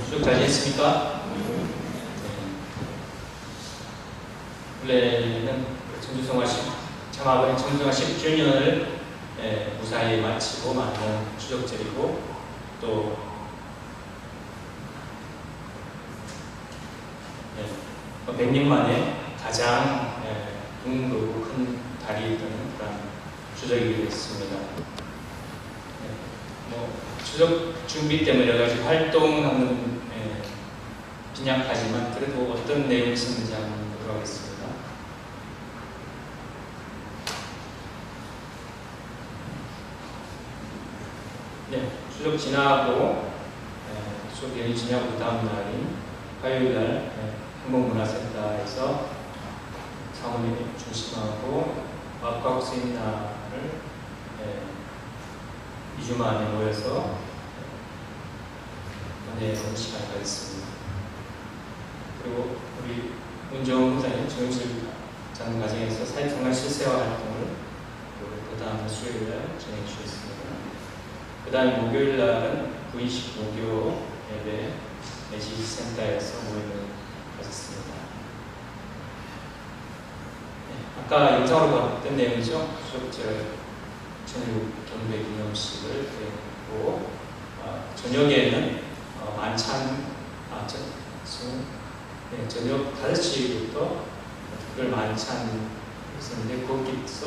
수업 잘 지냈습니까? 원래는 청주성화 창업의 청주성화 10주년을 무사히 마치고 맞는 추석절이고 또 100년 만에 가장 둥글고 큰 달이 되는 그런 추석이 됐습니다. 추석 준비 때문에 여러 가지 활동하는 빈약하지만 그래도 어떤 내용이 있었는지 한번 보도록 하겠습니다. 추석 지나고 추석 연휴 지나고 그 다음 날인 화요일날 한국문화센터에서 사모님 중심하고 와우카우 세미나를 2주 만에 모여서 은혜의 시간을 가졌습니다. 그리고 우리 문정훈 부장님 정실 장 과정에서 사회생활 실세화 활동을 그 다음 수요일날 진행해 주셨습니다. 그 다음 목요일날은 구이식 목요 예배 메시지센터에서 모임을 가졌습니다. 아까 영상으로 봤던 내용이죠. 추석절 천일국 경배 기념식을 했고 저녁에는 만찬 저녁 5시부터 특별 만찬이 있었는데 거기서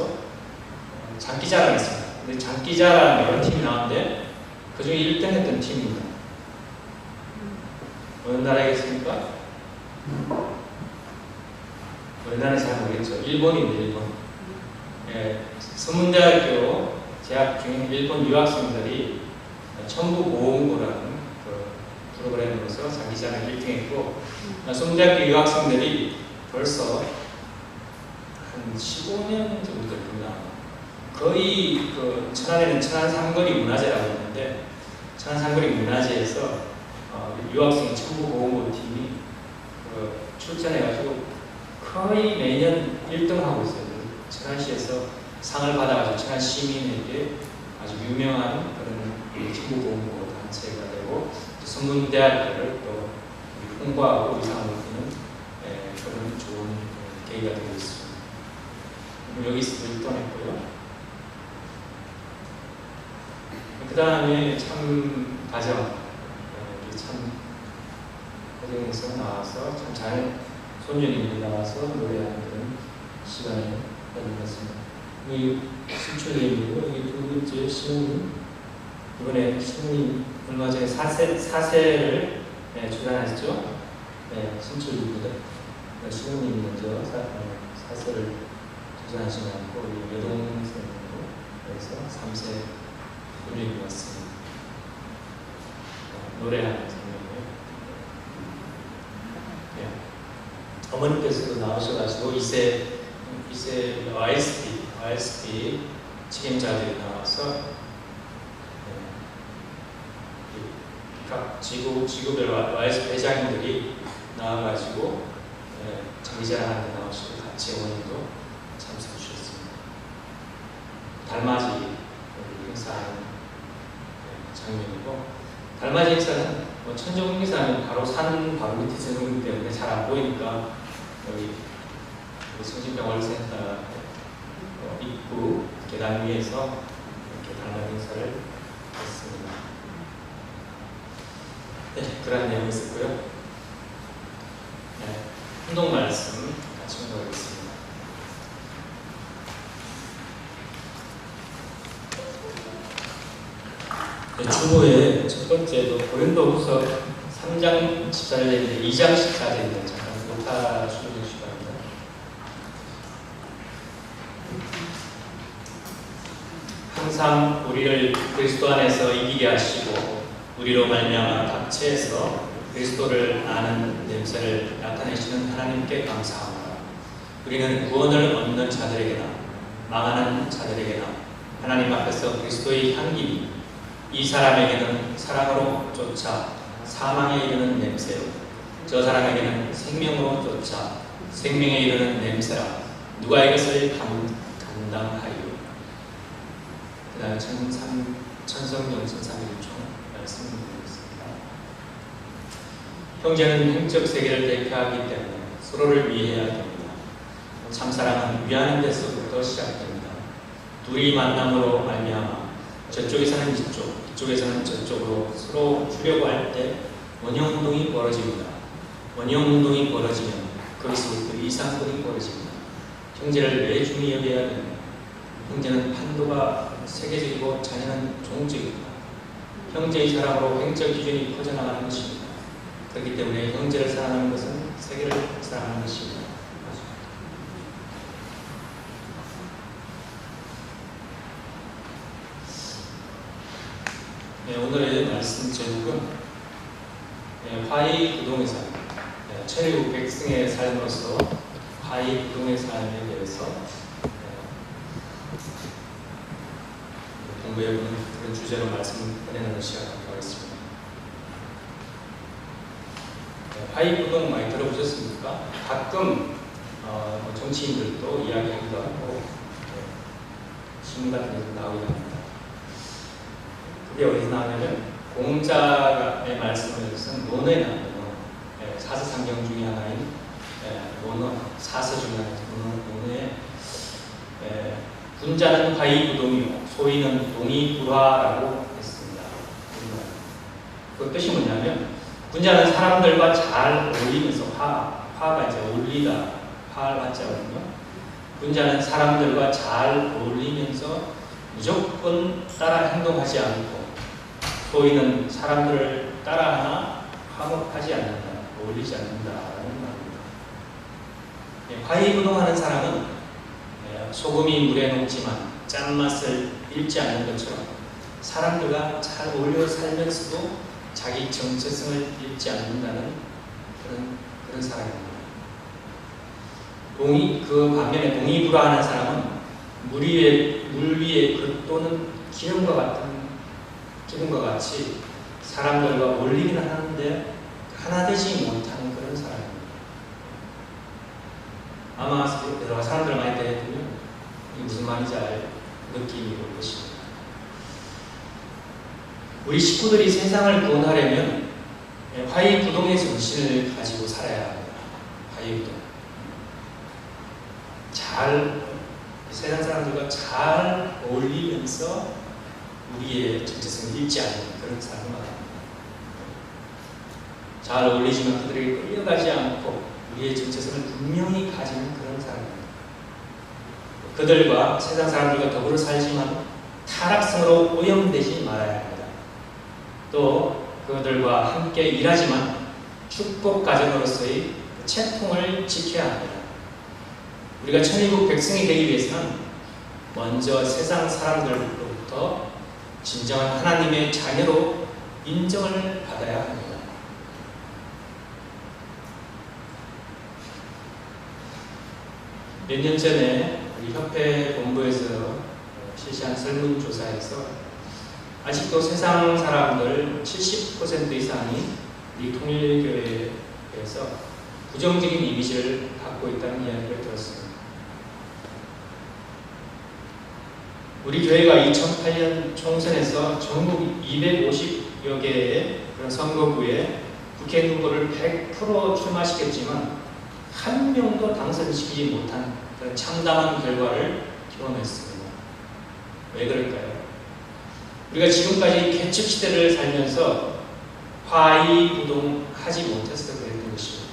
장기자랑이 있습니다. 근데 장기자랑 여러 팀이 나왔는데 그 중에 1등 했던 팀입니다. 어느 나라겠습니까? 어느 나라인지 잘 모르겠죠. 일본입니다. 일본. 서문대학교 재학 중인 일본 유학생들이 천부고흥고라는 그 프로그램으로서 장기자랑 1등했고 서문대학교 유학생들이 벌써 한 15년 정도 됩니다. 거의 그 천안에는 천안 삼거리 문화제라고 있는데 천안 삼거리 문화제에서 유학생 천부고흥고 팀이 출전해가지고 거의 매년 1등하고 있어요. 천안시에서 상을 받아가지고 천안 시민에게 아주 유명한 그런 천부고흥고 단체가 되고 서문대학교를 또 홍보하고 위상을 높이는 그런 좋은 계기가 되고 있습니다. 여기서 1등 했고요. 그 다음에 참 가정, 참 가정에서 나와서 참 잘 손녀님들이 나와서 노래하는 그런 시간을 가졌습니다. 이 신출님이고 이 두 번째 신우님, 이번에 신우님 얼마 전에 사세를 주관하셨죠? 신출입니다. 신우님이 먼저 사세를 주관하시지 않고 우리 여동생으로 해서 3세 분이 왔습니다. 노래하는 장면이에요. 어머니께서도 나오셔가지고 이세 YSP 책임자들이 나와서 각 지구별 YSP 회장님들이 나와가지고 장기자랑하는 데 나오시고 같이 어머님도 참석해 주셨습니다. 달맞이 행사하는 장면이고 달맞이 행사는 천정 행사는 바로 산 바로 밑에 세우기 때문에 잘 안 보이니까 여기 성심병원센터 입구 계단 위에서 이렇게 달맞이 행사를 했습니다. 그런 내용이 있었고요. 운동 말씀 같이 공부하겠습니다. 주보에 첫 번째도 고린도후서 3장 14절인데 2장 14절인데 잠깐 녹화 수정해 주시기 바랍니다. 항상 우리를 그리스도 안에서 이기게 하시고 우리로 말미암아 각체에서 그리스도를 아는 냄새를 나타내시는 하나님께 감사합니다. 우리는 구원을 얻는 자들에게나 망하는 자들에게나 하나님 앞에서 그리스도의 향기니 이 사람에게는 사랑으로 쫓아 사망에 이르는 냄새요 저 사람에게는 생명으로 쫓아 생명에 이르는 냄새라 누가 이것을 감당하리요. 그 다음 천성경 1301종 말씀을 드리겠습니다. 형제는 행적 세계를 대표하기 때문에 서로를 위해야 됩니다. 참사랑은 위하는 데서부터 시작됩니다. 둘이 만남으로 말미암아 저쪽에서는 이쪽, 이쪽에서는 저쪽으로 서로 주려고 할 때 원형운동이 벌어집니다. 원형운동이 벌어지면 거기서부터 이상권이 벌어집니다. 형제를 왜 중히 여겨야 됩니까? 형제는 판도가 세계적이고 자녀는 종적입니다. 형제의 사랑으로 행적 기준이 퍼져나가는 것입니다. 그렇기 때문에 형제를 사랑하는 것은 세계를 사랑하는 것입니다. 네, 오늘의 말씀 제목은 화의 부동의 삶, 천일국 백성의 삶으로서 화의 부동의 삶에 대해서 공부해보는 그런 주제로 말씀을 꺼내는 시간을 가겠습니다. 화의 부동 많이 들어보셨습니까? 가끔 정치인들도 이야기하기도 하고 신문 같은 데도 나오기도 합니다. 그게 어디서 나오냐면 공자의 말씀을 쓴 논어에 나옵니다. 사서상경 중에 하나인 논어, 사서 중에 하나인 논어에 군자는 화의부동이요 소위는 동의불화라고 했습니다. 그 뜻이 뭐냐면 군자는 사람들과 잘 어울리면서 화가 이제 어울리다, 화를 하자거든요. 군자는 사람들과 잘 어울리면서 무조건 따라 행동하지 않고 소위는 사람들을 따라하나 화목하지 않는다, 어울리지 않는다라는 말입니다. 화의부동하는 사람은 소금이 물에 녹지만 짠맛을 잃지 않는 것처럼 사람들과 잘 어울려 살면서도 자기 정체성을 잃지 않는다는 그런 사람입니다. 그 반면에 동의불화하는 사람은 물 위에 겉도는 기름과 같이 사람들과 어울리기는 하는데 하나 되지 못하는 그런 사람입니다. 아마 여러 사람들 많이 대해보면 이게 무슨 말인지 알 느낌이 올 것입니다. 우리 식구들이 세상을 구원하려면 화의부동의 정신을 가지고 살아야 합니다. 화의부동. 세상 사람들과 잘 어울리면서 우리의 정체성을 잃지 않는 그런 사람을 말합니다. 잘 어울리지만 그들에게 끌려가지 않고 우리의 정체성을 분명히 가지는 그런 사람입니다. 그들과 세상 사람들과 더불어 살지만 타락성으로 오염되지 말아야 합니다. 또 그들과 함께 일하지만 축복 가정으로서의 채통을 지켜야 합니다. 우리가 천일국 백성이 되기 위해서는 먼저 세상 사람들로부터 진정한 하나님의 자녀로 인정을 받아야 합니다. 몇 년 전에 우리 협회 본부에서 실시한 설문조사에서 아직도 세상 사람들 70% 이상이 우리 통일교회에서 부정적인 이미지를 갖고 있다는 이야기를 들었습니다. 우리 교회가 2008년 총선에서 전국 250여 개의 그런 선거구에 국회 후보를 100% 출마시켰지만 한 명도 당선시키지 못한 그런 참담한 결과를 경험했습니다. 왜 그럴까요? 우리가 지금까지 개척 시대를 살면서 화의부동하지 못해서 그랬던 것입니다.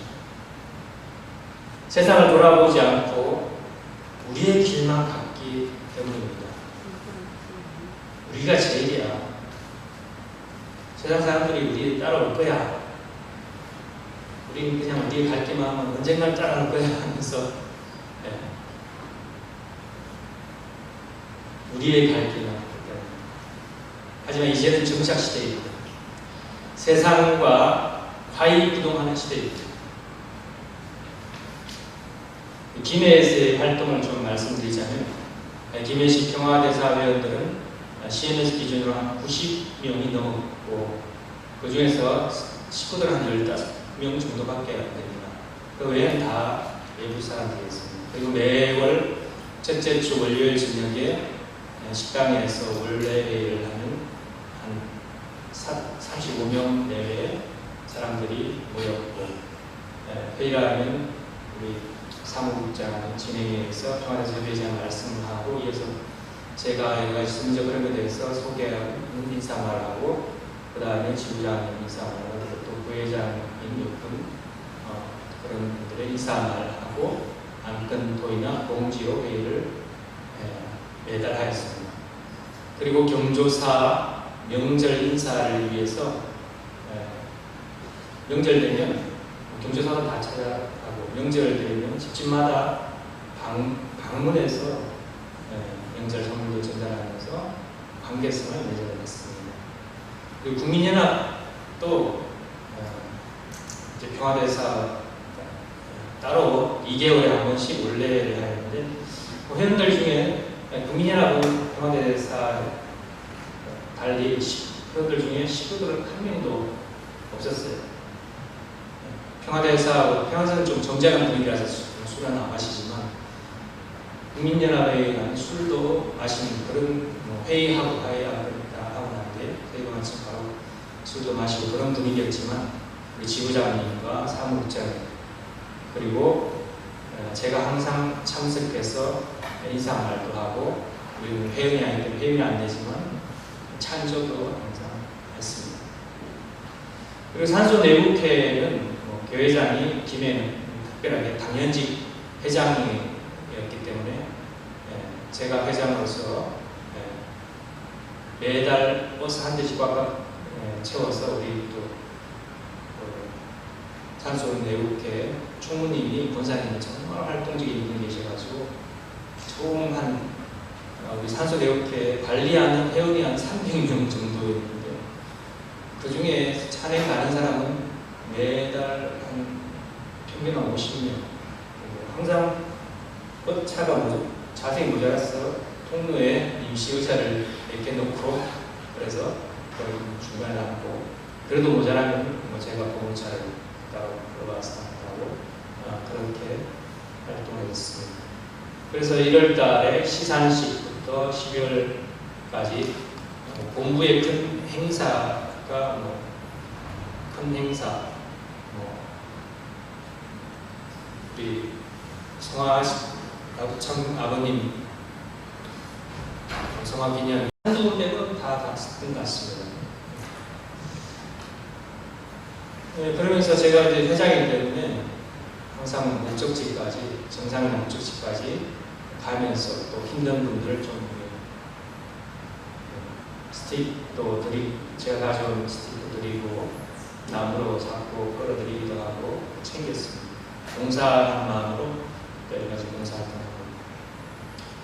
세상을 돌아보지 않고 우리의 길만 갔기 때문입니다. 우리가 제일이야. 세상 사람들이 우리 따라올 거야. 우리는 그냥 우리의 갈 길만 하면 언젠간 따라올 거야 하면서 우리의 갈 길만 갔기 때문에. 하지만 이제는 정착 시대입니다. 세상과 화의부동하는 시대입니다. 김해에서의 활동을 좀 말씀드리자면 김해시 평화대사회원들은 CNS 기준으로 한 90명이 넘었고 그 중에서 식구들 한 15명 정도밖에 안 됩니다. 그 외에는 다 외부 사람들이었습니다. 그리고 매월 첫째 주 월요일 저녁에 식당에서 원래 회의를 하는 한 35명 내외의 사람들이 모였고, 회의라면 우리 사무국장 진행에 의해서 평화대사 회의장 말씀을 하고, 이어서 제가 여러 가지 순적 그런 것에 대해서 소개하고 인사말을 하고, 그 다음에 지부장님 인사말을 하고, 또 부회장님 몇 분 그런 분들의 인사말을 하고, 안건 토의나 공지로 회의를 매달 하였습니다. 그리고 경조사 명절 인사를 위해서 명절 되면 경조사가 다 찾아가고, 명절 되면 집집마다 방문해서 명절 선물도 전달하면서 관계성을 맺어냈습니다. 그리고 국민연합도 이제 평화대사 따로 2개월에 한 번씩 원래를 하는데, 회원들 중에 국민연합은 평화대사 달리 회원들 중에 시도들은 한 명도 없었어요. 평화대사는 좀 점잖은 분위기라서 술은 안 마시지만, 국민연합에 가면 술도 마시는 그런 회의하고 가야 하고 나는데 회의가 마치고 바로 술도 마시고 그런 분위기였지만, 우리 지부장님과 사무국장님 그리고 제가 항상 참석해서 인사말도 하고, 우리는 회원이 아니기 때문에 회의는 안 되지만 찬조도 항상 했습니다. 그리고 산소 내국회는 교회장이 김해는 특별하게 당연직 회장이었기 때문에 제가 회장으로서 매달 버스 한 대씩 꽉꽉 채워서 우리 또 산소 내국회 총무님이 본사님이 정말 활동적인 분이 계셔가지고 총 우리 산소 내국회 관리하는 회원이 한 300명 정도였는데, 그 중에 찬행 가는 사람은 매달 한 평균 한 50명. 항상 차가 자세히 모자라서 통로에 임시 의자를 이렇게 놓고, 그래서 중간에 앉고, 그래도 모자라면 제가 보험차를 따로 들어가서 하고 그렇게 활동했습니다. 그래서 1월 달에 시상식부터 12월까지 본부의 큰 행사가 큰 행사, 우리 성화참 아버님 성화 기념 한두 군데는 다 갔던 것 같습니다. 그러면서 제가 이제 회장이기 때문에 항상 목적지까지, 정상의 목적지까지 가면서 또 힘든 분들을 좀 스틱도 제가 가져온 스틱도 드리고, 나무로 잡고 끌어들이기도 하고 챙겼습니다. 봉사하는 마음으로 여러 가지 봉사활동을 하고,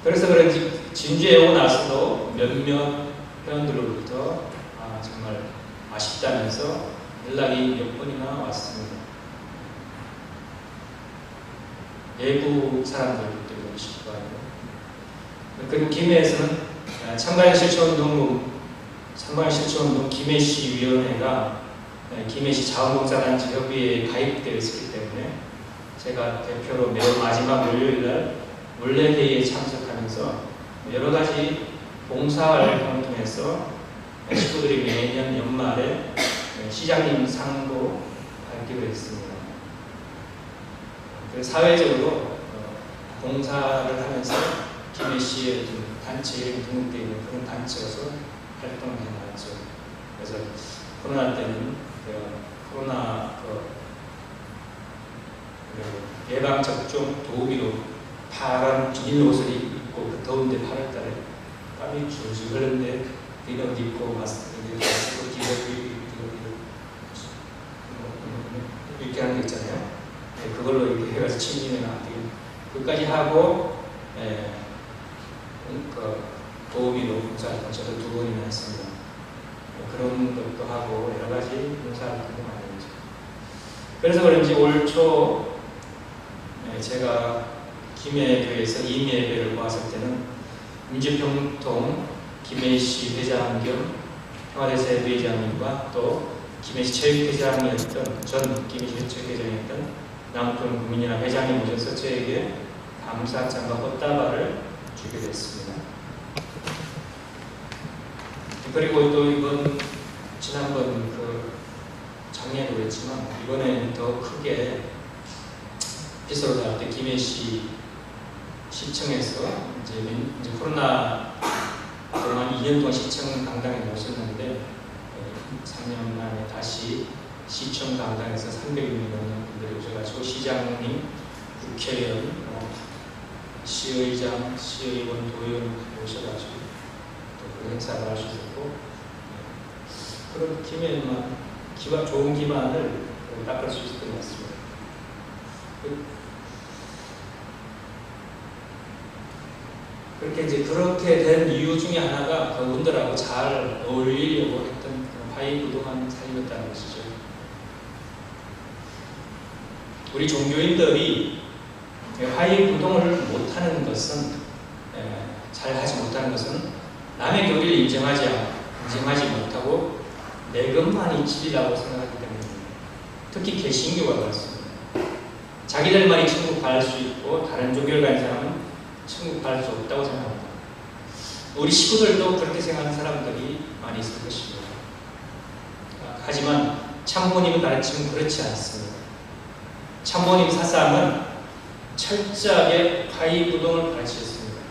그래서 그런지 진주에 오고 나서도 몇몇 회원들로부터 정말 아쉽다면서 연락이 몇 번이나 왔습니다. 외국 사람들도 오시기도 하고. 그리고 김해에서는 참가실천운동 김해시위원회가 김해시 자원봉사단체 협의회에 가입되어 있었기 때문에 제가 대표로 매월 마지막 월요일날 원래회의에 참석하면서 여러 가지 봉사활동을 통해서 식구들이 매년 연말에 시장님 상도 받기로 했습니다. 그래서 사회적으로 봉사를 하면서 김해시의 단체 이름이 등록되어 있는 그런 단체로서 활동을 해나갔죠. 그래서 코로나 때는 코로나 예방접종 도우미로 파란 비닐 옷을 입고 그 더운데 8월달에 땀이 줄줄 흐르는데 비닐 입고 마스크 이렇게 하는 거 있잖아요. 그걸로 이렇게 해가지고 침이면 안 되겠네. 그까지 하고 도우미로 봉사활동 저도 2번이나 했습니다. 그런 것도 하고 여러 가지 봉사활동도 많이 했죠. 그래서 그런지 올 초 제가 김해교회에서 임예배를 모았을 때는 민주평통 김해시 회장 겸 평화대사 회장님과 또 김해시 체육회장이었던 전 김해시 체육회장이었던 남편 국민연합 회장님 오셔서 저에게 감사장과 꽃다발을 주게 됐습니다. 그리고 또 지난번 작년에 그렇지만 이번에는 더 크게 에피소드 할 때 김해시 시청에서 이제 코로나 동안 2년 동안 시청 강당에 모셨는데 3년 만에 다시 시청 강당에서 300여 명 분들이 오셔가지고 시장님, 국회의원, 시의장, 시의원, 도의원 오셔가지고 또 그런 행사를 할 수 있었고 그런 팀에만 좋은 기반을 닦을 수 있었던 것 같습니다. 그렇게 이제 그렇게 된 이유 중에 하나가 그분들하고 잘 어울리려고 했던 화이부동한 사이였다는 것이죠. 우리 종교인들이 화이부동을 못하는 것은 잘 하지 못하는 것은 남의 교리를 인정하지 못하고 내 것만이 진리라고 생각하기 때문입니다. 특히 개신교가 그렇습니다. 자기들만이 천국 갈 수 있고 다른 종교를 가진 사람은 천국 갈 수 없다고 생각합니다. 우리 식구들도 그렇게 생각하는 사람들이 많이 있을 것입니다. 하지만 참모님의 가르침은 그렇지 않습니다. 참모님 사상은 철저하게 화이부동을 가르치셨습니다.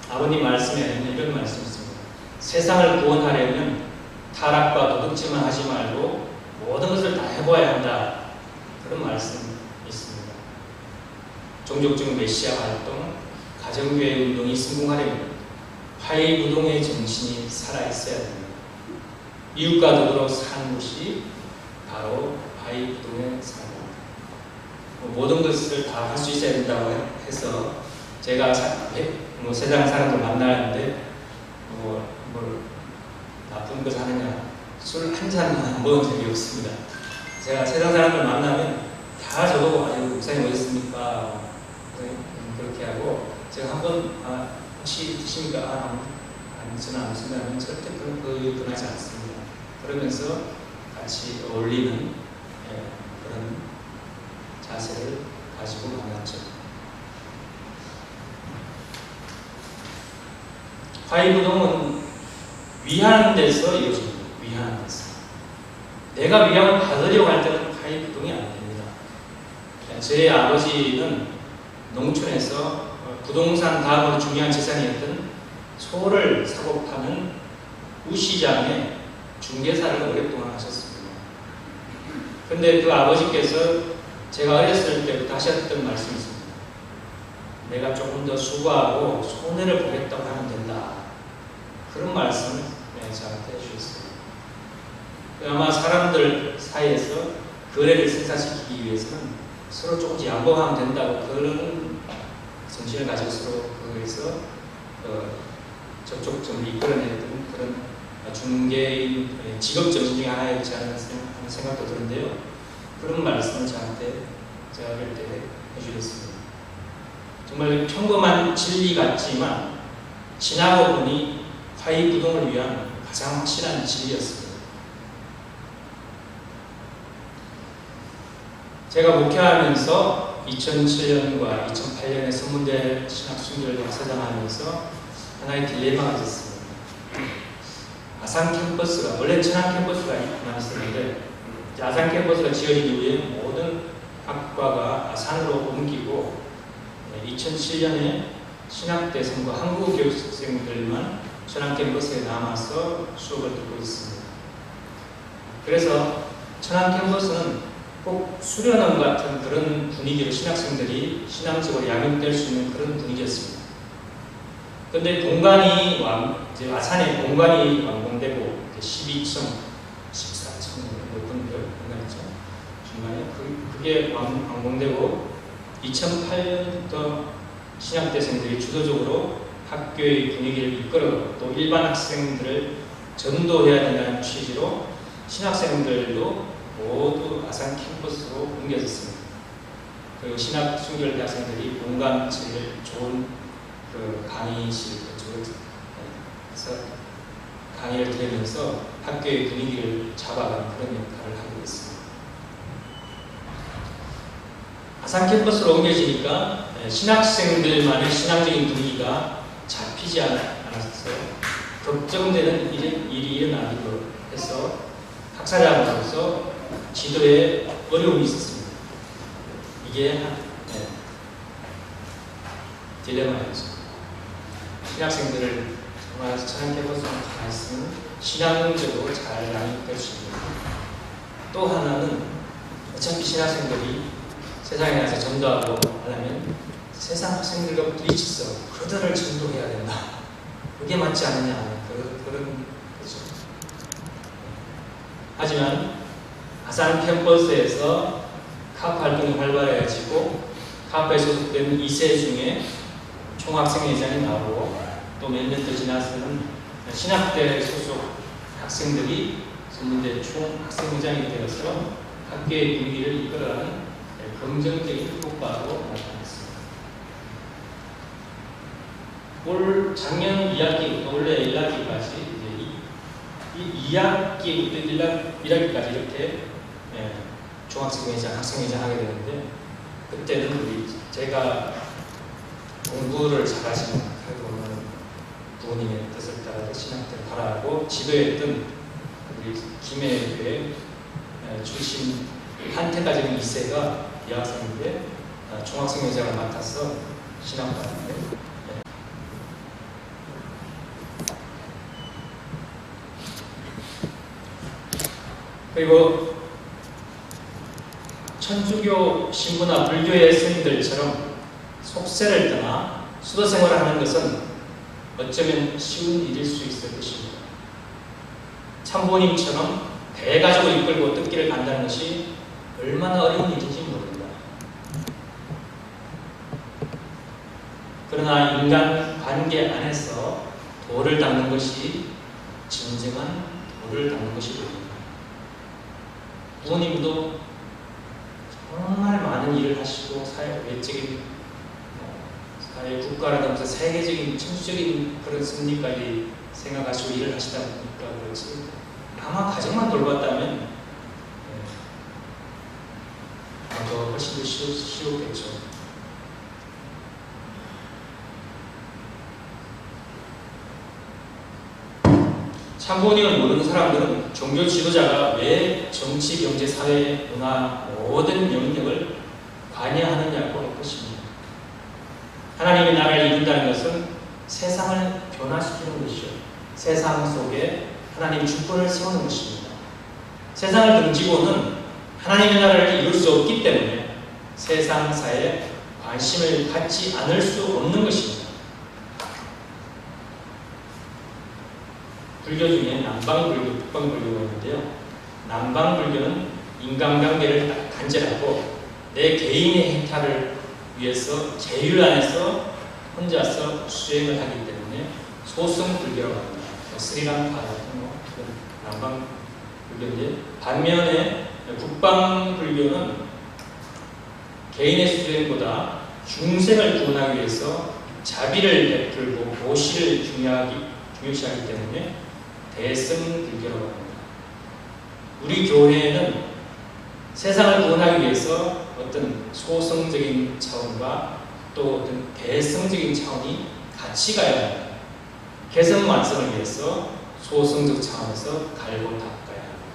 아버님 말씀에는 이런 말씀이 있습니다. 세상을 구원하려면 타락과 도둑질만 하지 말고 모든 것을 다 해봐야 한다. 그런 말씀이 있습니다. 종족적 메시아 활동, 가정교회 운동이 성공하려면 화이부동의 정신이 살아있어야 됩니다. 이웃과 더불어 사는 것이 바로 화이부동의 삶입니다. 모든 것을 다 할 수 있어야 된다고 해서 제가 세상 사람들 만나는데 뭘 나쁜 것 하느냐, 술 한 잔만 먹은 적이 없습니다. 제가 세상 사람들 만나면 다 저보고 목사님 어딨습니까? 그렇게 하고 제가 한번 혹시 드십니까? 저는 안 쓴다면 절대 그분하지 않습니다. 그러면서 같이 어울리는 그런 자세를 가지고 만났죠. 화이부동은 위하는 데서 이루어집니다. 위하는 데서. 내가 위함을 받으려고 할 때는 화이부동이 안 됩니다. 제 아버지는 농촌에서 부동산 다음으로 중요한 재산이었던 소를 사고 파는 우시장에 중개사를 오랫동안 하셨습니다. 그런데 그 아버지께서 제가 어렸을 때부터 하셨던 말씀이 있습니다. 내가 조금 더 수고하고 손해를 보겠다고 하면 된다. 그런 말씀을 저한테 해주셨어요. 아마 사람들 사이에서 거래를 생산시키기 위해서는 서로 조금씩 양보하면 된다고 그런 정신을 가지고 서로 거기서 접촉점을 이끌어내던 그런 중개인 직업 정신 중에 하나였지 않은 생각도 드는데요. 그런 말씀을 저한테 제가 어릴 때 해주셨습니다. 정말 평범한 진리 같지만 지나고 보니 화이부동을 위한 가장 확실한 진리였습니다. 제가 목회하면서 2007년과 2008년에 선문대 신학순교를 역사장하면서 하나의 딜레마가 있었습니다. 아산 캠퍼스가 원래 천안 캠퍼스가 있었는데 아산 캠퍼스가 지어진 이후에 모든 학과가 아산으로 옮기고 2007년에 신학대생과 한국교육생들만 천안 캠퍼스에 남아서 수업을 듣고 있습니다. 그래서 천안 캠퍼스는 꼭 수련원 같은 그런 분위기로 신학생들이 신앙적으로 양육될 수 있는 그런 분위기였습니다. 그런데 공간이 아산에 공간이 완공되고 12층, 14층 높은 공간이죠. 중간에 그게 완공되고 2008년부터 신학대생들이 주도적으로 학교의 분위기를 이끌어 또 일반 학생들을 전도해야 된다는 취지로 신학생들도 모두 아산 캠퍼스로 옮겨졌습니다. 그리고 신학 순교대 학생들이 공간 제일 좋은 강의실에서 강의를 들으면서 학교의 분위기를 잡아가는 그런 역할을 하고 있습니다. 아산 캠퍼스로 옮겨지니까 신학생들만의 신앙적인 분위기가 잡히지 않았어요. 걱정되는 일이 일어나기도 해서 학사장으로서 지도에 어려움이 있었습니다. 이게 딜레마였죠. 신학생들을 정말 생각해볼 수 있는 신앙적으로 잘 양육될 수 있는. 또 하나는 어차피 신학생들이 세상에 나서 전도하고 하려면 세상 학생들과 부딪혀서 그들을 전도해야 된다. 그게 맞지 않느냐. 그런 거죠. 하지만 아산 캠퍼스에서 카프 활동이 활발해지고 카프에 소속된 2세 중에 총학생회장이 나오고 또 몇 년 더 지나서는 신학대 소속 학생들이 전문대 총학생회장이 되어서 학교의 분위기를 이끌어가는 긍정적인 효과로 나타났습니다. 올 작년 2학기부터 원래 1학기까지 2학기부터 1학기까지 이렇게 총학생회장, 학생회장 하게 되는데 그때는 제가 공부를 잘하시는 그래도 부모님의 뜻을 따라 신학대를 바라고 지도했던 우리 김해교회 출신 한태가적인 2세가 여학생인데 총학생회장을 맡아서 신학받는데 그리고 천주교 신부나 불교의 스님들처럼 속세를 떠나 수도 생활을 하는 것은 어쩌면 쉬운 일일 수 있을 것입니다. 참부모님처럼 대가족을 이끌고 뜻길을 간다는 것이 얼마나 어려운 일인지 모릅니다. 그러나 인간 관계 안에서 도를 닦는 것이 진정한 도를 닦는 것이 됩니다. 부모님도 정말 많은 일을 하시고 외적인 사회 국가라든지 세계적인 천주적인 그런 승리까지 생각하시고 일을 하시다 보니까 그렇지 아마 가정만 돌봤다면 더 훨씬 더 쉬웠겠죠. 참부모님을 모르는 사람들은 종교 지도자가 왜 정치, 경제, 사회, 문화 모든 영역을 관여하느냐고 할 것입니다. 하나님의 나라를 이룬다는 것은 세상을 변화시키는 것이요. 세상 속에 하나님의 주권을 세우는 것입니다. 세상을 등지고는 하나님의 나라를 이룰 수 없기 때문에 세상사에 관심을 갖지 않을 수 없는 것입니다. 불교 중에 남방불교, 북방불교가 있는데요. 남방불교는 인간관계를 단절하고 내 개인의 행타를 위해서 제율 안에서 혼자서 수행을 하기 때문에 소승불교라고 합니다. 스리랑카 같은 남방불교인데 반면에 북방불교는 개인의 수행보다 중생을 구원하기 위해서 자비를 베풀고 보시를 중요시하기 때문에 대승불교라고 합니다. 우리 교회는 세상을 구원하기 위해서 어떤 소승적인 차원과 또 어떤 대승적인 차원이 같이 가야 합니다. 개성완성을 위해서 소승적 차원에서 갈고 닦아야 합니다.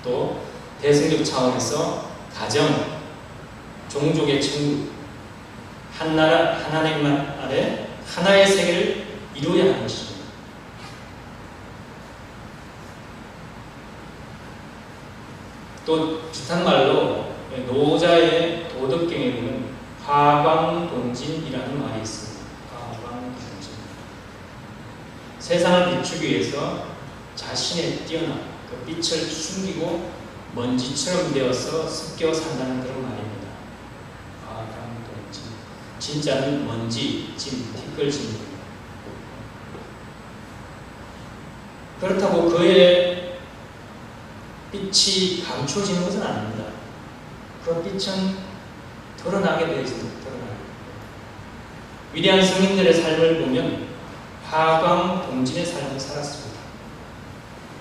또 대승적 차원에서 가정, 종족의 천국, 한 나라, 하나님만 아래 하나의 세계를 이루어야 하는 것입니다. 또 비슷한 말로 노자의 도덕경에 보면 화광돈진이라는 말이 있습니다. 화광돈진. 세상을 비추기 위해서 자신의 뛰어난 그 빛을 숨기고 먼지처럼 되어서 습겨 산다는 그런 말입니다. 화광돈진. 진짜는 먼지, 진, 티끌진입니다. 그렇다고 그의 빛이 감춰지는 것은 아닙니다. 그 빛은 드러나게 되어 있습니다. 위대한 성인들의 삶을 보면 화광동진의 삶을 살았습니다.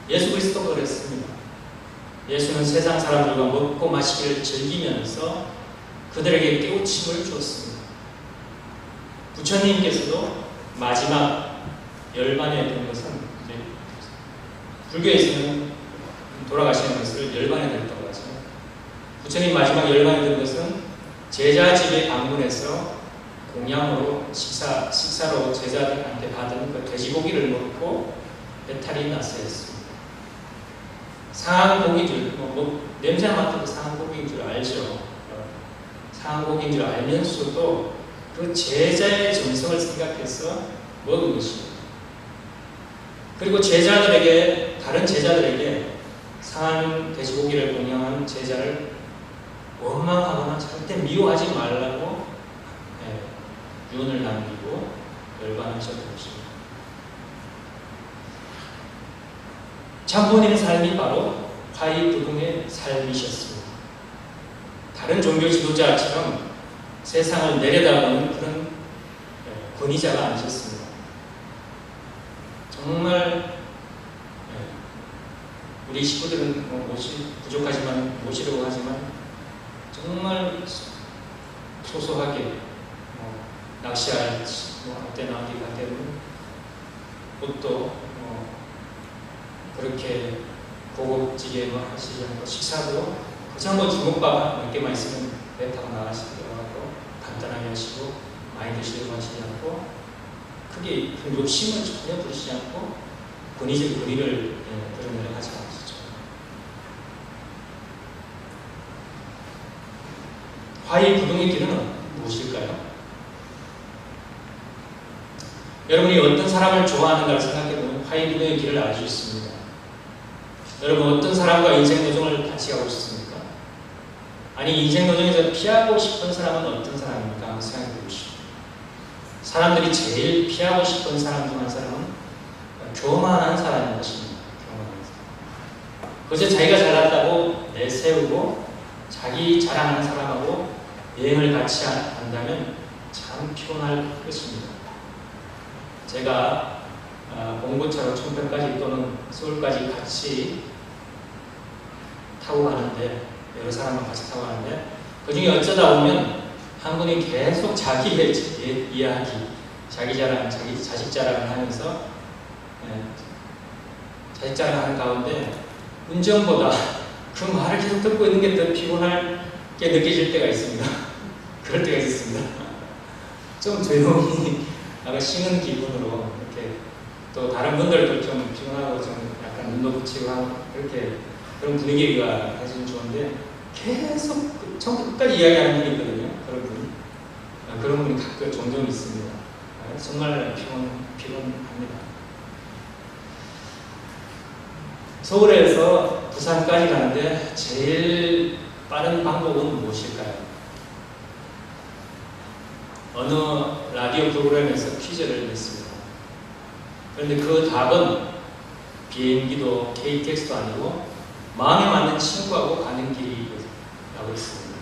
예수 그리스도가 그랬습니다. 예수는 세상 사람들과 먹고 마시기를 즐기면서 그들에게 깨우침을 주었습니다. 부처님께서도 마지막 열반에 된 것은 불교에서는 돌아가시는 것을 열반에 들었다고 하죠. 부처님 마지막 열반에 든 것은 제자 집에 방문해서 공양으로 식사로 제자들한테 받은 그 돼지고기를 먹고 배탈이 났어였습니다. 상한 고기인 줄, 냄새 맡아도 상한 고기인 줄 알죠. 상한 고기인 줄 알면서도 그 제자의 정성을 생각해서 먹은 것입니다. 그리고 다른 제자들에게 상한 돼지고기를 공양한 제자를 원망하거나 절대 미워하지 말라고 유언을 남기고 열반하셨던 것입니다. 참본인의 삶이 바로 화이부동의 삶이셨습니다. 다른 종교 지도자처럼 세상을 내려다보는 그런 권위자가 아니셨습니다. 정말 우리 식구들은 부족하지만 모시려고 하지만 정말 소소하게 낚시할 때나 어디 갈 때는 옷도 그렇게 고급지게 하시지 않고 식사도 그냥 주먹밥 몇 개만 있으면 배 타고 나가시기도 하고 간단하게 하시고 많이 드시려고 하시지 않고 크게 그 욕심을 전혀 부리시지 않고 권위를 드러내려 하지 않으시죠. 화이부동의 길은 무엇일까요? 여러분이 어떤 사람을 좋아하는가를 생각해보면 화이부동의 길을 알 수 있습니다. 여러분 어떤 사람과 인생 도정을 같이 가고 싶습니까? 아니 인생 도정에서 피하고 싶은 사람은 어떤 사람입니까? 한번 생각해 보시죠. 사람들이 제일 피하고 싶은 사람 중 한 사람은 교만한 사람인 것입니다. 교만한 사람. 그저 자기가 잘났다고 내세우고 자기 자랑하는 사람하고 여행을 같이 한다면 참 피곤할 것입니다. 제가 봉고차로 청평까지 또는 서울까지 같이 타고 가는데 여러 사람과 같이 타고 가는데 그 중에 어쩌다 보면 한 분이 계속 자기의 이야기, 자기 자랑, 자기 자식 자랑을 하면서 자식 자랑하는 가운데 운전보다 그 말을 계속 듣고 있는 게 더 피곤하게 느껴질 때가 있습니다. 그럴 때가 있습니다. 좀 조용히 쉬는 기분으로 이렇게 또 다른 분들도 좀 피곤하고 좀 약간 눈도 붙이고 하고 그렇게 그런 분위기가 사실 좋은데 계속 처음부터 끝까지 이야기하는 분이 있거든요. 그런 분이 가끔 종종 있습니다. 정말 피곤합니다. 서울에서 부산까지 가는데 제일 빠른 방법은 무엇일까요? 어느 라디오 프로그램에서 퀴즈를 냈습니다. 그런데 그 답은 비행기도 KTX도 아니고 마음에 맞는 친구하고 가는 길이라고 했습니다.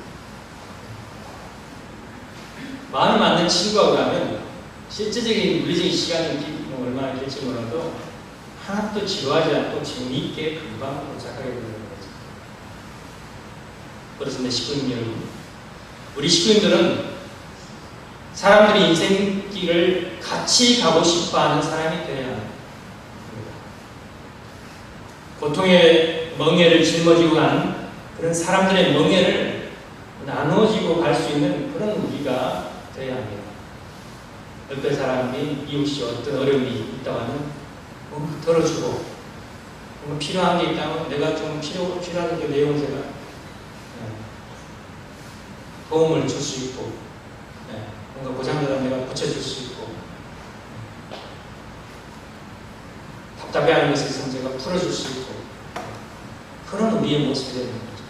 마음에 맞는 친구하고 가면 실제적인 물리적인 시간이 얼마나 길지 몰라도 하나도 지루하지 않고 재미있게 금방 도착하게 되는 거죠. 그렇습니다. 식구님 여러분, 우리 식구님들은 사람들이 인생길을 같이 가고 싶어하는 사람이 되어야 합니다. 고통의 멍에를 짊어지고 가는 그런 사람들의 멍에를 나눠지고 갈 수 있는 그런 우리가 되어야 합니다. 옆에 사람이 이웃이 어떤 어려움이 있다고 하면 뭔가 들어주고 뭔가 필요한 게 있다면 내가 좀 필요한 게 내용을 제가 도움을 줄 수 있고 뭔가 고장나면 내가 고쳐줄 수 있고 답답해하는 것에 있어서 제가 풀어줄 수 있고 그런 우리의 모습이 되는 거죠.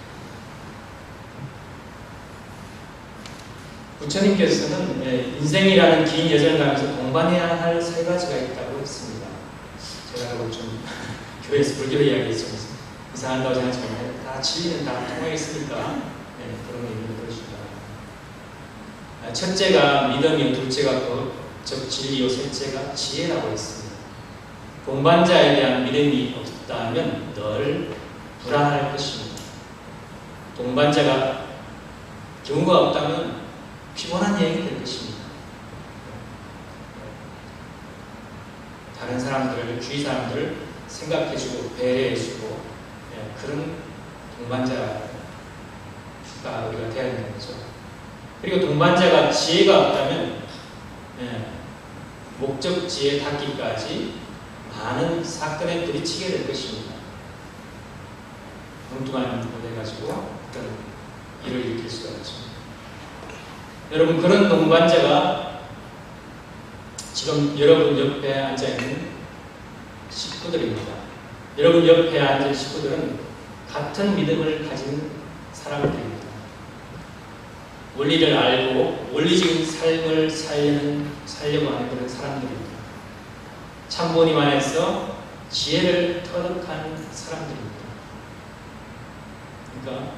부처님께서는 인생이라는 긴 여정을 가면서 동반해야 할 세 가지가 있다고 했습니다. 제가 그걸 좀 교회에서 불교 이야기 좀 이상한다고 생각하지만 다 진리는 다 통하겠으니까 그런 의미를 들으시기 바랍니다. 첫째가 믿음이요, 둘째가 즉 진리요, 셋째가 지혜라고 했습니다. 동반자에 대한 믿음이 없다면 늘 불안할 것입니다. 동반자가 경우가 없다면 피곤한 여행이 될 것입니다. 다른 사람들, 주위 사람들 생각해주고 배려해주고 그런 동반자가 우리가 되어야 되는 거죠. 그리고 동반자가 지혜가 없다면 목적지에 닿기까지 많은 사건에 부딪히게 될 것입니다. 엉뚱한 것을 해가지고 그런 일을 일으킬 수가 있죠. 여러분, 그런 동반자가 지금 여러분 옆에 앉아있는 식구들입니다. 여러분 옆에 앉은 식구들은 같은 믿음을 가진 사람들입니다. 원리를 알고 원리적인 삶을 살려고 하는 그런 사람들입니다. 참부님 안에서 지혜를 터득한 사람들입니다. 그러니까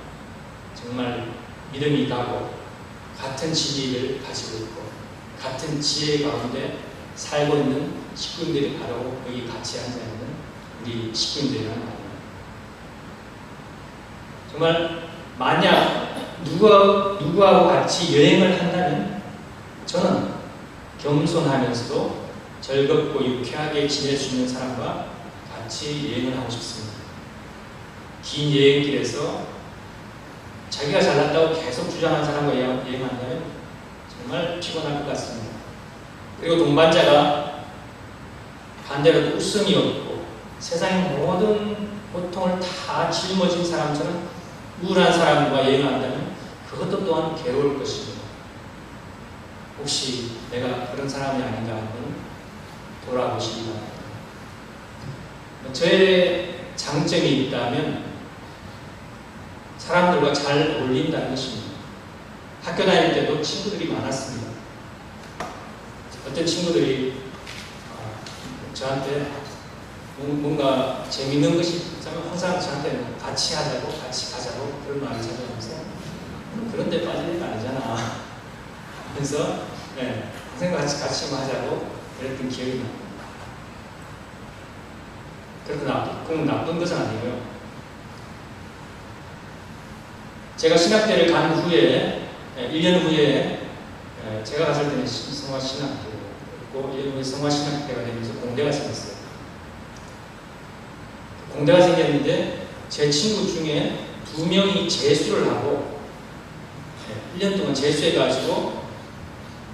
정말 믿음이 가고 같은 진리를 가지고 있고 같은 지혜 가운데 살고 있는 식구들이 바로 여기 같이 앉아있는 우리 식구들이라는 말입니다. 정말 만약 누구하고 같이 여행을 한다면 저는 겸손하면서도 즐겁고 유쾌하게 지낼 수 있는 사람과 같이 여행을 하고 싶습니다. 긴 여행길에서 자기가 잘났다고 계속 주장하는 사람과 여행한다면 정말 피곤할 것 같습니다. 그리고 동반자가 반대로 웃음이 없고 세상의 모든 고통을 다 짊어진 사람처럼 우울한 사람과 여행한다면 그것도 또한 괴로울 것입니다. 혹시 내가 그런 사람이 아닌가 한번 돌아보시기 바랍니다. 저의 장점이 있다면 사람들과 잘 어울린다는 것입니다. 학교 다닐 때도 친구들이 많았습니다. 어떤 친구들이 저한테 뭔가 재밌는 것이 있다면 항상 저한테 같이 하자고, 같이 가자고 그런 말을 자주 하면서 그런 데 빠질 일 아니잖아. 그래서 선생님과 같이 하자고 그랬던 기억이 납니다. 그래도 꼭 나쁜 것은 아니고요. 제가 신학대를 간 후에 1년 후에 제가 갔을 때는 성화신학대였고 1년 후에 성화신학대가 되면서 공대가 생겼어요. 공대가 생겼는데 제 친구 중에 2명이 재수를 하고 1년 동안 재수해가지고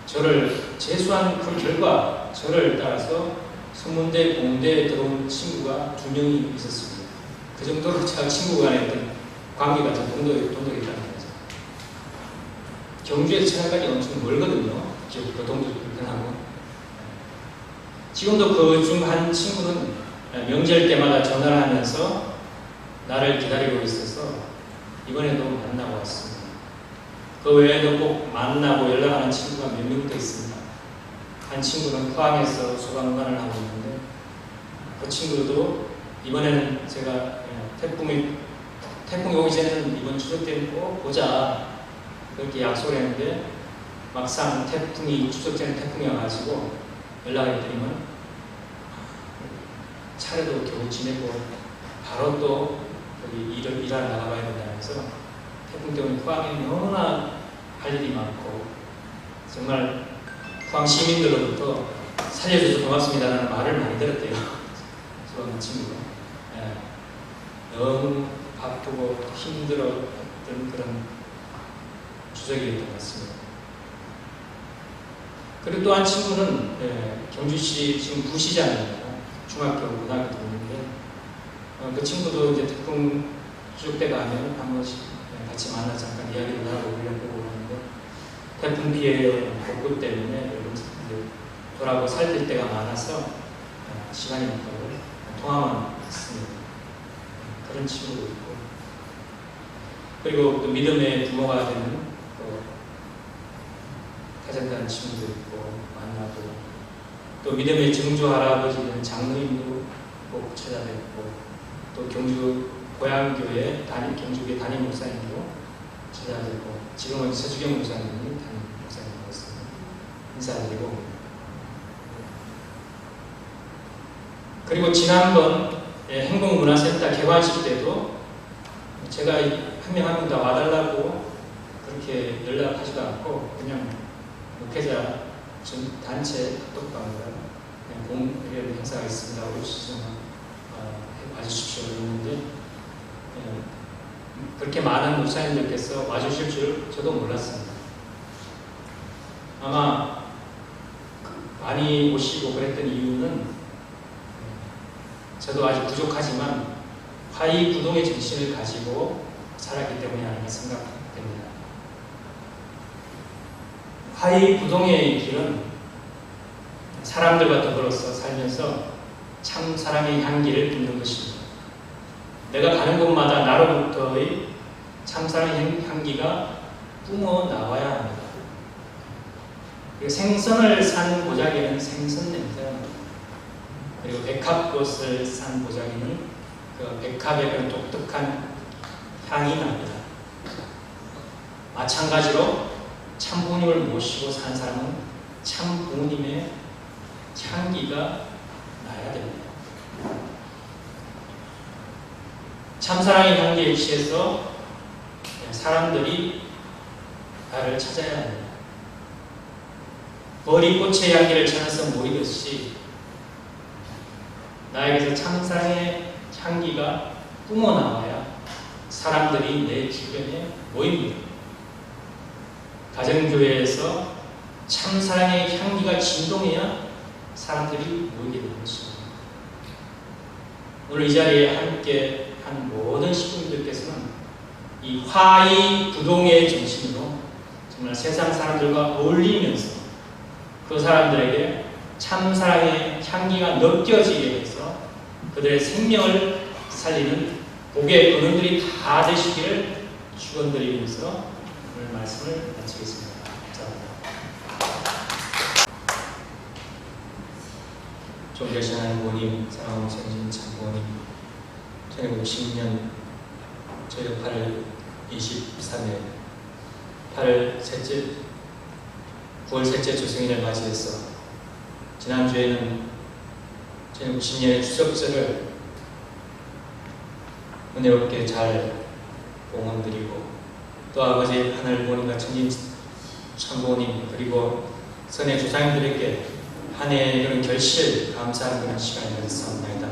저를 재수한 그 결과 저를 따라서 서문대, 공대에 들어온 친구가 2명이 있었습니다. 그 정도로 제가 친구 간에 어떤 관계가 좀 동독했다는 거죠. 경주에서 천안까지 엄청 멀거든요. 그 동독 불편하고. 지금도 그 중 한 친구는 명절 때마다 전화를 하면서 나를 기다리고 있어서 이번에도 만나고 왔습니다. 그 외에도 꼭 만나고 연락하는 친구가 몇 명 더 있습니다. 한 친구는 포항에서 소방관을 하고 있는데 그 친구도 이번에는 제가 태풍이 오기 전에는 이번 추석 때는 꼭 보자 그렇게 약속을 했는데 막상 추석 전에 태풍이 와가지고 연락을 드리면 차례도 겨우 지내고 바로 또 여기 일하러 나가봐야 된다면서 태풍 때문에 포항에 너무나 할 일이 많고 정말 포항 시민들로부터 살려줘서 고맙습니다라는 말을 많이 들었대요. 저 친구가. 너무 바쁘고 힘들었던 그런 추석이었던 것 같습니다. 그리고 또 한 친구는 경주시 지금 부시장입니다. 중학교, 고등학교 다니는데 그 친구도 이제 태풍 추석 때 가면 한 번씩 같이 만나 잠깐 이야기를 하고 그러려고 하는데 태풍 피해 복구 때문에 돌아보고 살필 때가 많아서 시간이 없다고 통화만 했습니다. 그런 친구도 있고 그리고 또 믿음의 부모가 되는 가정다는 친구도 있고 만나고 또 믿음의 증조 할아버지는 장로님도 꼭 찾아뵙고 또 경주 고향교회 경주교회 담임 목사님도 찾아뵙고 지금은 서주경 목사님이 담임 목사님이고 있습니다. 인사드리고 그리고 지난번 행복문화센터 개관식 때도 제가 한 명 한 명 다 와달라고 그렇게 연락하지도 않고 그냥 목회자 단체 카톡방으로 그냥 이런 행사가 있습니다. 오셔서 와주십시오 했는데 그렇게 많은 목사님들께서 와주실 줄 저도 몰랐습니다. 아마 많이 오시고 그랬던 이유는 저도 아직 부족하지만 화이부동의 정신을 가지고 살았기 때문이 아닌가 생각됩니다. 화이부동의 길은 사람들과 더불어서 살면서 참 사랑의 향기를 뿜는 것입니다. 내가 가는 곳마다 나로부터의 참 사랑의 향기가 뿜어 나와야 합니다. 그리고 생선을 산 보자기는 생선 냄새가 납니다. 그리고 백합꽃을 산 보자기는 그 백합의 그런 독특한 향이 납니다. 마찬가지로 참 부모님을 모시고 사는 사람은 참 부모님의 향기가 나야 됩니다. 참사랑의 향기에 취해서 사람들이 나를 찾아야 합니다. 머리꽃의 향기를 찾아서 모이듯이 나에게서 참사랑의 향기가 뿜어나와야 사람들이 내 주변에 모입니다. 가정교회에서 참사랑의 향기가 진동해야 사람들이 모이게 되는 것입니다. 오늘 이 자리에 함께 한 모든 식구들께서는 이 화이부동의 정신으로 정말 세상 사람들과 어울리면서 그 사람들에게 참사랑의 향기가 느껴지게 해서 그들의 생명을 살리는 복의 근원들이 다 되시기를 축원드리면서 오늘 말씀을 마치겠습니다. 감사합니다. 존귀하신 부모님, 사랑하는 생신 장부모님, 1960년 저희가 8월 23일 8월 셋째 9월 셋째 조성일을 맞이해서 지난주에는 1990년의 추석절을 은혜롭게 잘 봉헌드리고 또 아버지 하늘 부모님과 천진 참부모님 그리고 선의 조상님들에게 한 해의 그런 결실 감사하는 그런 시간이 되었사옵나이다.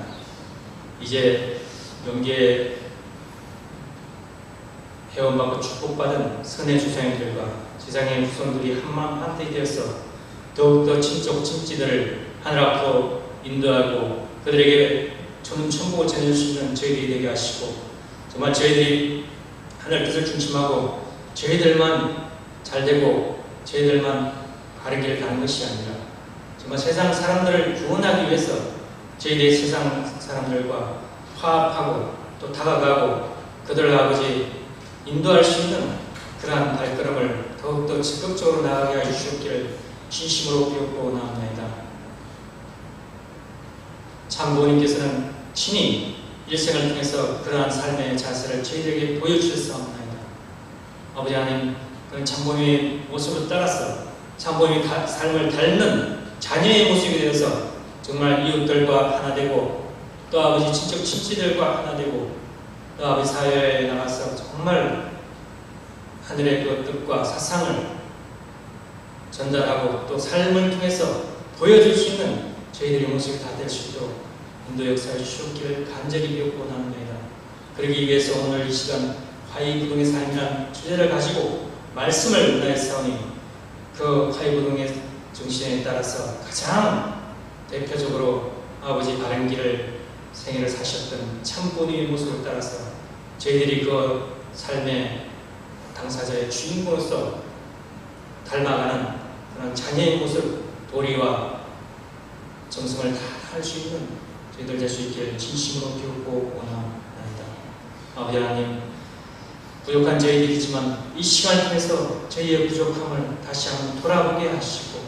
이제 영계에 회원받고 축복받은 선의 조상님들과 세상의 후손들이 한마음 한뜻이 되어서 더욱더 친족 친지들을 하늘 앞으로 인도하고 그들에게 좋은 천국을 전해주시는 저희들이 되게 하시고 정말 저희들이 하늘 뜻을 중심하고 저희들만 잘되고 저희들만 바른 길을 가는 것이 아니라 정말 세상 사람들을 구원하기 위해서 저희들이 세상 사람들과 화합하고 또 다가가고 그들을 아버지 인도할 수 있는 그러한 발걸음을 더욱더 적극적으로 나아가게 하여 주시옵기를 진심으로 비옵고 나옵나이다. 참 부모님께서는 친히 일생을 통해서 그러한 삶의 자세를 저희들에게 보여주셨사옵나이다. 아버지 하나님, 그런 참부모님의 모습을 따라서 참부모님의 삶을 닮는 자녀의 모습이 되어서 정말 이웃들과 하나 되고 또 아버지 친척 친지들과 하나 되고 또 아버지 사회에 나가서 정말 하늘의 그 뜻과 사상을 전달하고 또 삶을 통해서 보여줄 수 있는 저희들의 모습이 다 될 수 있도록 인도 역사에 주시옵기를 간절히 비옵고 나옵니다. 그러기 위해서 오늘 이 시간 화이부동의 삶이라는 주제를 가지고 말씀을 은하였사오니 그 화이부동의 정신에 따라서 가장 대표적으로 아버지 바른 길을 생애를 사셨던 참부모님의 모습을 따라서 저희들이 그 삶의 당사자의 주인공으로서 닮아가는 그런 자녀의 모습, 도리와 정성을 다 할 수 있는 저희들 될 수 있기를 진심으로 비웃고 원합니다. 아버지 하나님, 부족한 저희들이지만 이 시간을 통해서 저희의 부족함을 다시 한번 돌아보게 하시고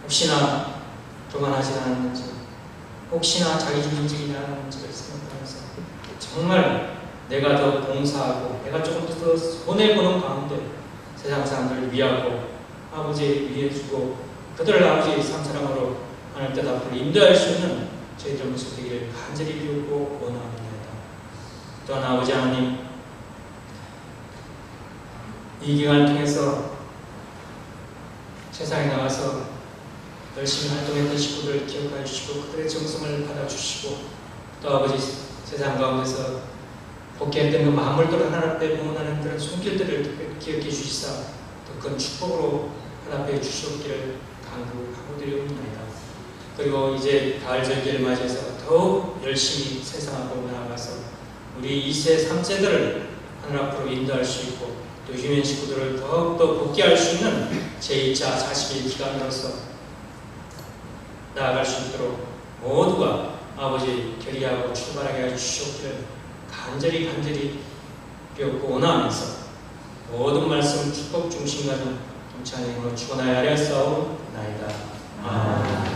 혹시나 교만하지 않았는지 혹시나 자기중심적이냐는지를 생각하면서 정말 내가 더 봉사하고 내가 조금 더 손해보는 가운데 세상 사람들을 위하고 아버지 위해주고 그들을 아버지 삼사랑으로 하나님 뜻 앞으로 인도할 수 있는 저희들 모습 되기를 간절히 비웃고 원합니다. 또한 아버지 하나님, 이 기간을 통해서 세상에 나가서 열심히 활동했던 식구들을 기억하여 주시고 그들의 정성을 받아주시고 또 아버지 세상 가운데서 복귀했던 그 만물들 하나님 앞에 봉헌하는 그런 손길들을 기억해 주시사 또 그런 축복으로 하나님 앞에 주시옵기를 간구하고 드리옵나이다. 그리고 이제 가을 절기를 맞이해서 더욱 열심히 세상 앞으로 나아가서 우리 2세, 3세들을 하나님 앞으로 인도할 수 있고 또 유년 식구들을 더욱더 복귀할 수 있는 제2차 40일 기간으로서 나아갈 수 있도록 모두가 아버지 결의하고 출발하게 해주시옵기를 간절히 비었고 원하면서 모든 말씀 축복 중심 가진 동창행으로 축원하여 아뢰었사옵나이다. 아멘.